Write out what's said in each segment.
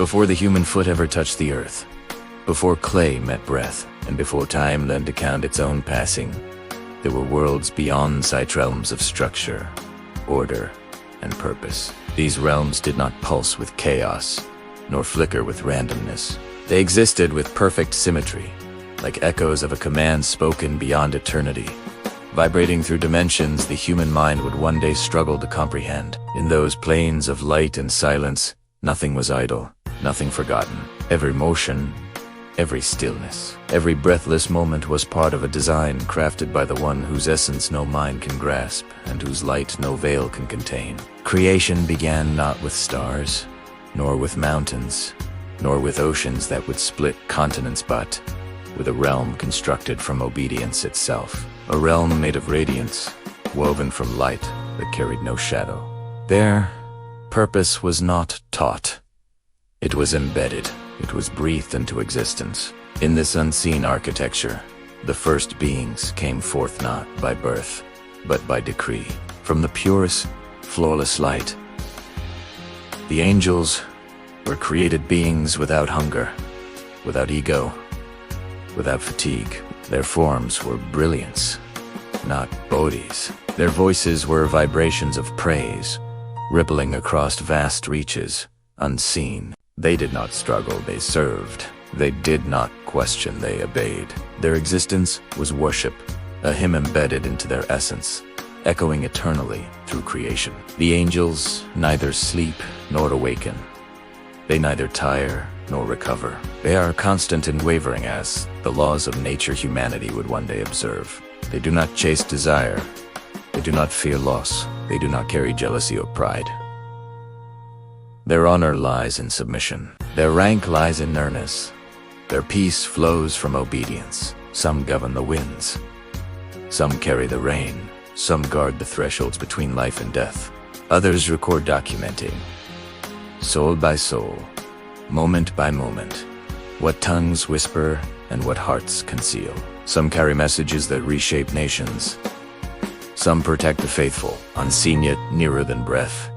Before the human foot ever touched the earth, before clay met breath, and before time learned to count its own passing, there were worlds beyond sight, realms of structure, order, and purpose. These realms did not pulse with chaos, nor flicker with randomness. They existed with perfect symmetry, like echoes of a command spoken beyond eternity. Vibrating through dimensions the human mind would one day struggle to comprehend. In those planes of light and silence, nothing was idle, nothing forgotten. Every motion, every stillness, every breathless moment was part of a design crafted by the one whose essence no mind can grasp and whose light no veil can contain. Creation began not with stars, nor with mountains, nor with oceans that would split continents, but with a realm constructed from obedience itself. A realm made of radiance, woven from light that carried no shadow. There, purpose was not taught. It was embedded. It was breathed into existence. In this unseen architecture, the first beings came forth not by birth, but by decree. From the purest, flawless light, the angels were created beings without hunger, without ego, without fatigue. Their forms were brilliance, not bodhis. Their voices were vibrations of praise, rippling across vast reaches, unseen. They did not struggle, they served. They did not question, they obeyed. Their existence was worship, a hymn embedded into their essence, echoing eternally through creation. The angels neither sleep nor awaken. They neither tire nor recover. They are constant and wavering as the laws of nature humanity would one day observe. They do not chase desire. They do not fear loss. They do not carry jealousy or pride. Their honor lies in submission. Their rank lies in nearness. Their peace flows from obedience. Some govern the winds. Some carry the rain. Some guard the thresholds between life and death. Others record, documenting, soul by soul, moment by moment, what tongues whisper and what hearts conceal. Some carry messages that reshape nations. Some protect the faithful, unseen yet nearer than breath,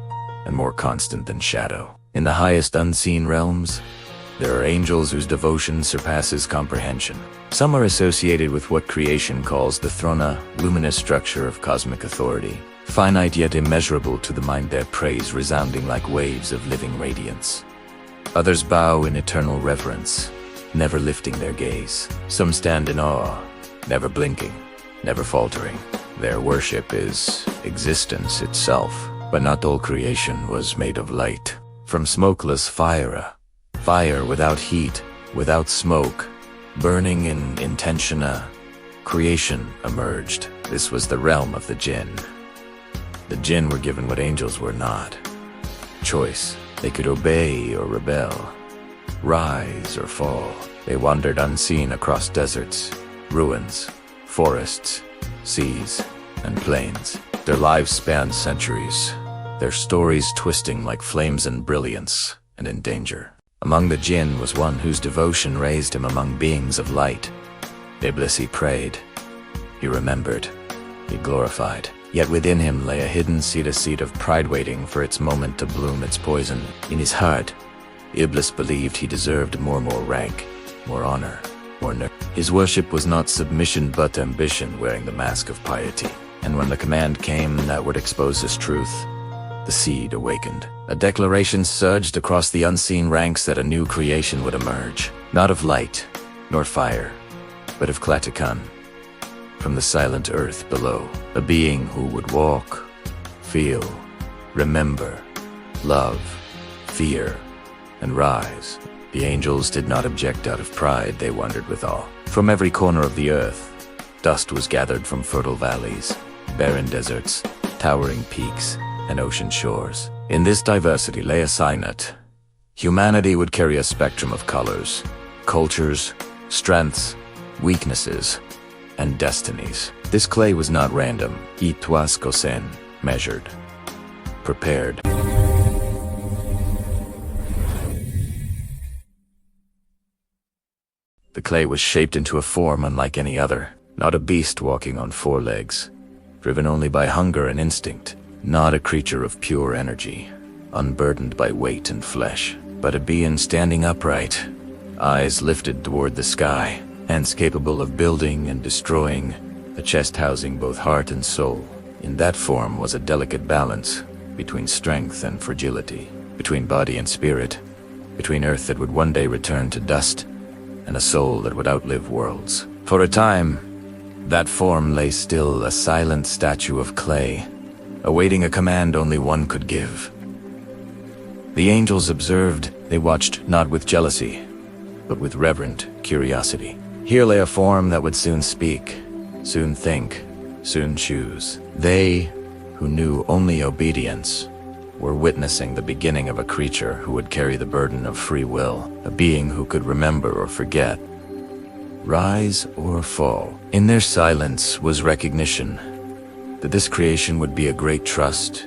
and more constant than shadow. In the highest unseen realms, there are angels whose devotion surpasses comprehension. Some are associated with what creation calls the throna, luminous structure of cosmic authority, finite yet immeasurable to the mind, their praise resounding like waves of living radiance. Others bow in eternal reverence, never lifting their gaze. Some stand in awe, never blinking, never faltering. Their worship is existence itself, but not all creation was made of light. From smokeless fire without heat, without smoke, burning in intentiona, creation emerged. This was the realm of the Jinn. The Jinn were given what angels were not: choice. They could obey or rebel, rise or fall. They wandered unseen across deserts, ruins, forests, seas, and plains. Their lives spanned centuries, their stories twisting like flames in brilliance and in danger. Among the Jinn was one whose devotion raised him among beings of light. Iblis, he prayed, he remembered, he glorified. Yet within him lay a hidden seed, a seed of pride waiting for its moment to bloom its poison. In his heart, Iblis believed he deserved more rank, more honor, more nerve. His worship was not submission but ambition wearing the mask of piety. And when the command came that would expose his truth, the seed awakened. A declaration surged across the unseen ranks that a new creation would emerge, not of light, nor fire, but of Klatakan. From the silent earth below, a being who would walk, feel, remember, love, fear, and rise. The angels did not object out of pride, they wondered with awe. From every corner of the earth, dust was gathered from fertile valleys, barren deserts, towering peaks, and ocean shores. In this diversity lay a sign that humanity would carry a spectrum of colors, cultures, strengths, weaknesses, and destinies. This clay was not random. It was kosen, measured, prepared. The clay was shaped into a form unlike any other, not a beast walking on four legs, driven only by hunger and instinct, not a creature of pure energy, unburdened by weight and flesh, but a being standing upright, eyes lifted toward the sky, hands capable of building and destroying, a chest housing both heart and soul. In that form was a delicate balance between strength and fragility, between body and spirit, between earth that would one day return to dust and a soul that would outlive worlds. For a time, that form lay still, a silent statue of clay, awaiting a command only one could give. The angels observed. They watched not with jealousy, but with reverent curiosity. Here lay a form that would soon speak, soon think, soon choose. They, who knew only obedience, were witnessing the beginning of a creature who would carry the burden of free will, a being who could remember or forget, rise or fall. In their silence was recognition that this creation would be a great trust,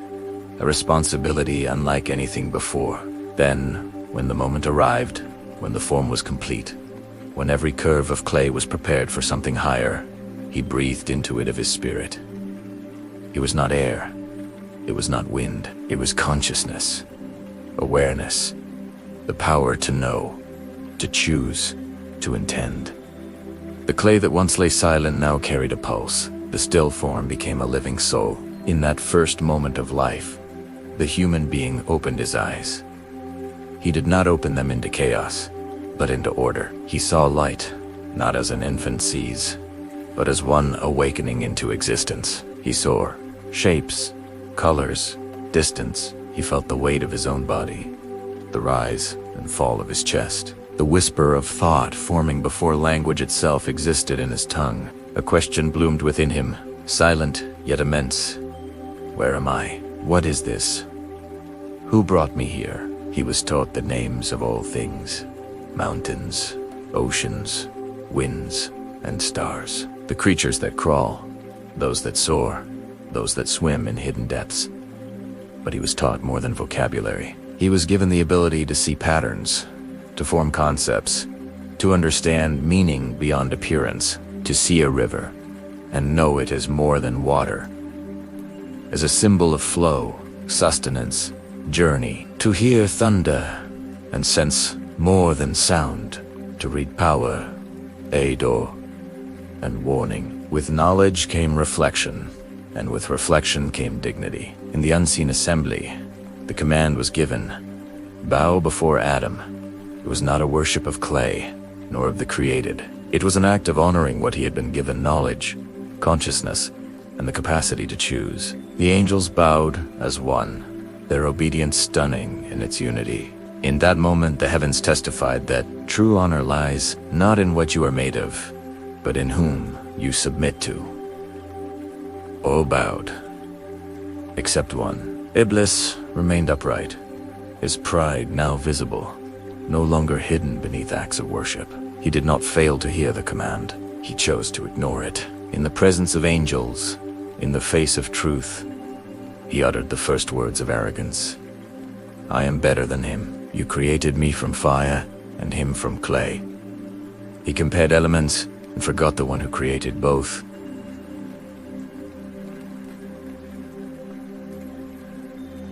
a responsibility unlike anything before. Then, when the moment arrived, when the form was complete, when every curve of clay was prepared for something higher, he breathed into it of his spirit. It was not air, it was not wind, it was consciousness, awareness, the power to know, to choose, to intend. The clay that once lay silent now carried a pulse. The still form became a living soul. In that first moment of life, the human being opened his eyes. He did not open them into chaos, but into order. He saw light, not as an infant sees, but as one awakening into existence. He saw shapes, colors, distance. He felt the weight of his own body, the rise and fall of his chest, the whisper of thought forming before language itself existed in his tongue. A question bloomed within him, silent yet immense. Where am I? What is this? Who brought me here? He was taught the names of all things: mountains, oceans, winds, and stars. The creatures that crawl, those that soar, those that swim in hidden depths. But he was taught more than vocabulary. He was given the ability to see patterns, to form concepts, to understand meaning beyond appearance, to see a river and know it as more than water, as a symbol of flow, sustenance, journey, to hear thunder and sense more than sound, to read power, aid, and warning. With knowledge came reflection, and with reflection came dignity. In the unseen assembly, the command was given: bow before Adam. It was not a worship of clay, nor of the created. It was an act of honoring what he had been given: knowledge, consciousness, and the capacity to choose. The angels bowed as one, their obedience stunning in its unity. In that moment, the heavens testified that true honor lies not in what you are made of, but in whom you submit to. All bowed, except one. Iblis remained upright, his pride now visible, no longer hidden beneath acts of worship. He did not fail to hear the command. He chose to ignore it. In the presence of angels, in the face of truth, he uttered the first words of arrogance. I am better than him. You created me from fire and him from clay. He compared elements and forgot the one who created both.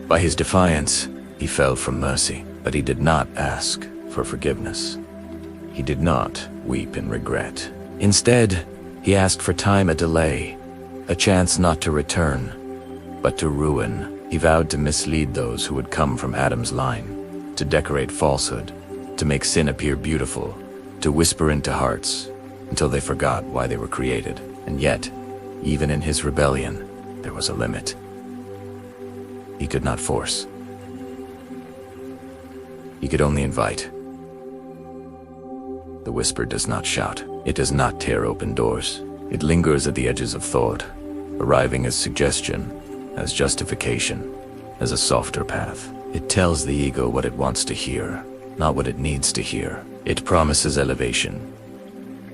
By his defiance, he fell from mercy, but he did not ask for forgiveness. He did not weep in regret. Instead, he asked for time, a delay, a chance not to return, but to ruin. He vowed to mislead those who would come from Adam's line, to decorate falsehood, to make sin appear beautiful, to whisper into hearts until they forgot why they were created. And yet, even in his rebellion, there was a limit. He could not force. He could only invite. The whisper does not shout. It does not tear open doors. It lingers at the edges of thought, arriving as suggestion, as justification, as a softer path. It tells the ego what it wants to hear, not what it needs to hear. It promises elevation,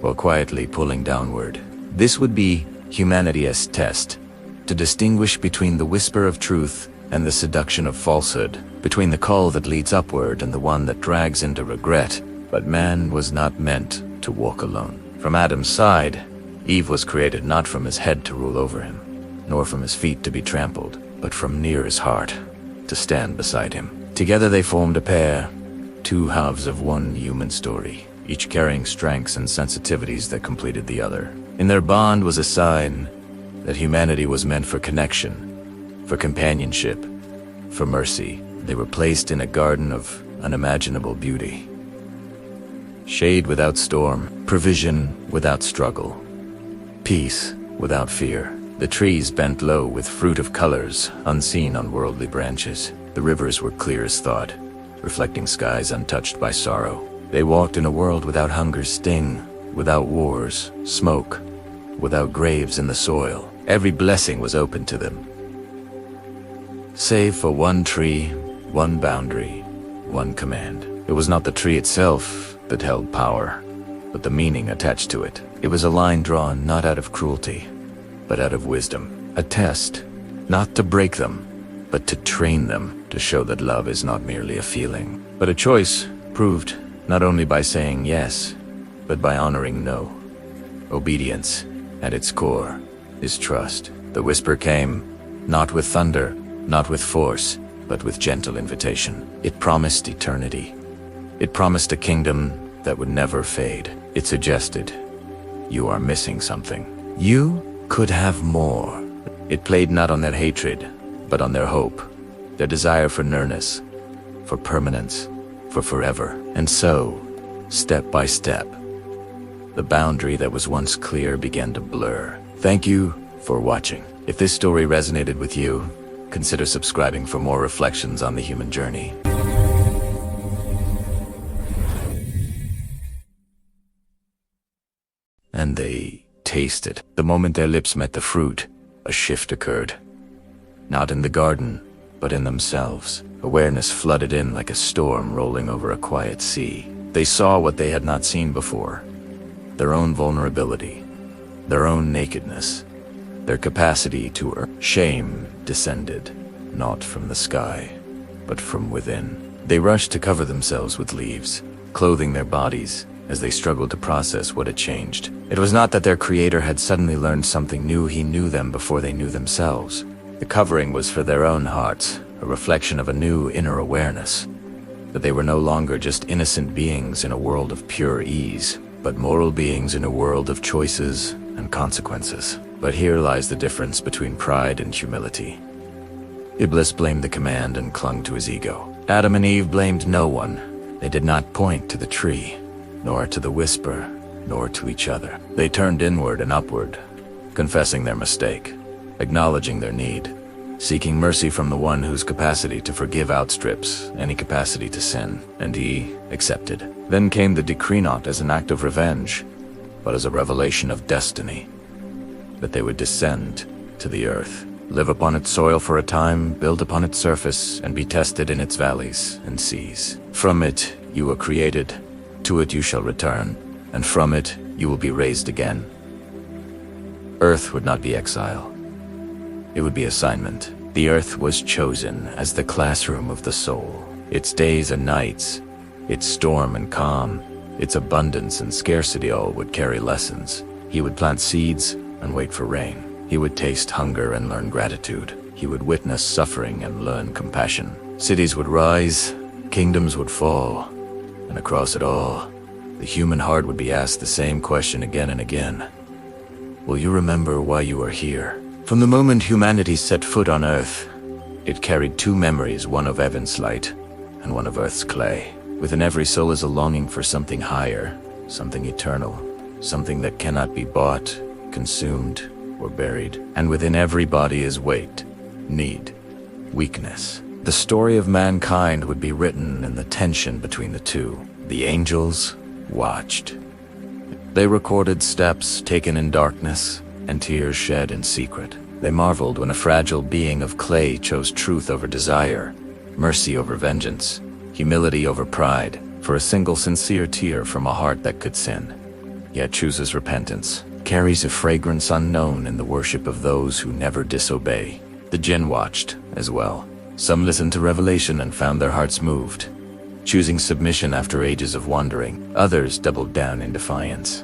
while quietly pulling downward. This would be humanity's test, to distinguish between the whisper of truth and the seduction of falsehood, between the call that leads upward and the one that drags into regret. But man was not meant to walk alone. From Adam's side, Eve was created not from his head to rule over him, nor from his feet to be trampled, but from near his heart, to stand beside him. Together they formed a pair, two halves of one human story, each carrying strengths and sensitivities that completed the other. In their bond was a sign that humanity was meant for connection, for companionship, for mercy. They were placed in a garden of unimaginable beauty. Shade without storm, provision without struggle, peace without fear. The trees bent low with fruit of colors unseen on worldly branches. The rivers were clear as thought, reflecting skies untouched by sorrow. They walked in a world without hunger's sting, without wars, smoke, without graves in the soil. Every blessing was open to them, save for one tree, one boundary, one command. It was not the tree itself that held power, but the meaning attached to it. It was a line drawn not out of cruelty, but out of wisdom. A test, not to break them, but to train them, to show that love is not merely a feeling, but a choice proved not only by saying yes, but by honoring no. Obedience, at its core, is trust. The whisper came, not with thunder, not with force, but with gentle invitation. It promised eternity. It promised a kingdom that would never fade. It suggested, you are missing something. You could have more. It played not on their hatred, but on their hope, their desire for nearness, for permanence, for forever. And so, step by step, the boundary that was once clear began to blur. Thank you for watching. If this story resonated with you, consider subscribing for more reflections on the human journey. And they tasted. The moment their lips met the fruit, a shift occurred. Not in the garden, but in themselves. Awareness flooded in like a storm rolling over a quiet sea. They saw what they had not seen before. Their own vulnerability, their own nakedness, their capacity to earn. Shame descended, not from the sky, but from within. They rushed to cover themselves with leaves, clothing their bodies as they struggled to process what had changed. It was not that their creator had suddenly learned something new. He knew them before they knew themselves. The covering was for their own hearts, a reflection of a new inner awareness, that they were no longer just innocent beings in a world of pure ease, but moral beings in a world of choices and consequences. But here lies the difference between pride and humility. Iblis blamed the command and clung to his ego. Adam and Eve blamed no one. They did not point to the tree, nor to the whisper, nor to each other. They turned inward and upward, confessing their mistake, acknowledging their need, seeking mercy from the one whose capacity to forgive outstrips any capacity to sin, and he accepted. Then came the decree, not as an act of revenge, but as a revelation of destiny, that they would descend to the earth, live upon its soil for a time, build upon its surface, and be tested in its valleys and seas. From it you were created, to it you shall return, and from it you will be raised again. Earth would not be exile. It would be assignment. The earth was chosen as the classroom of the soul. Its days and nights, its storm and calm, its abundance and scarcity all would carry lessons. He would plant seeds and wait for rain. He would taste hunger and learn gratitude. He would witness suffering and learn compassion. Cities would rise, kingdoms would fall, and across it all, the human heart would be asked the same question again and again. Will you remember why you are here? From the moment humanity set foot on Earth, it carried two memories, one of heaven's light and one of Earth's clay. Within every soul is a longing for something higher, something eternal, something that cannot be bought, consumed, or buried. And within every body is weight, need, weakness. The story of mankind would be written in the tension between the two. The angels watched. They recorded steps taken in darkness and tears shed in secret. They marveled when a fragile being of clay chose truth over desire, mercy over vengeance, humility over pride, for a single sincere tear from a heart that could sin, yet chooses repentance, carries a fragrance unknown in the worship of those who never disobey. The Jinn watched as well. Some listened to revelation and found their hearts moved, choosing submission after ages of wandering. Others doubled down in defiance,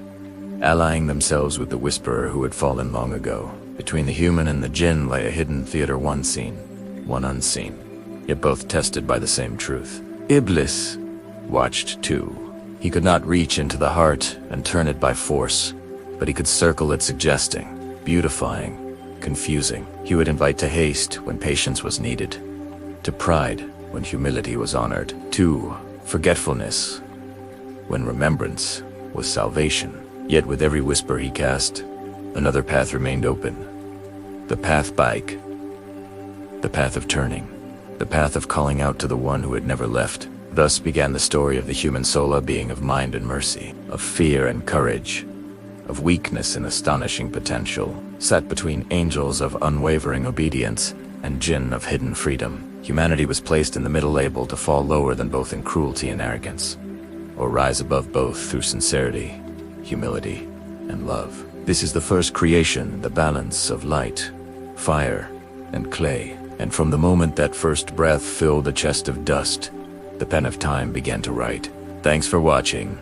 allying themselves with the whisperer who had fallen long ago. Between the human and the Jinn lay a hidden theater, one seen, one unseen, yet both tested by the same truth. Iblis watched too. He could not reach into the heart and turn it by force, but he could circle it, suggesting, beautifying, confusing. He would invite to haste when patience was needed, to pride when humility was honored, to forgetfulness when remembrance was salvation. Yet with every whisper he cast, another path remained open. The path bike, the path of turning, the path of calling out to the one who had never left. Thus began the story of the human soul, a being of mind and mercy, of fear and courage, of weakness and astonishing potential, sat between angels of unwavering obedience and Jinn of hidden freedom. Humanity was placed in the middle, able to fall lower than both in cruelty and arrogance, or rise above both through sincerity, humility, and love. This is the first creation, the balance of light, fire, and clay. And from the moment that first breath filled the chest of dust, the pen of time began to write. Thanks for watching.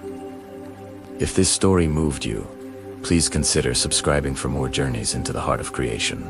If this story moved you, please consider subscribing for more journeys into the heart of creation.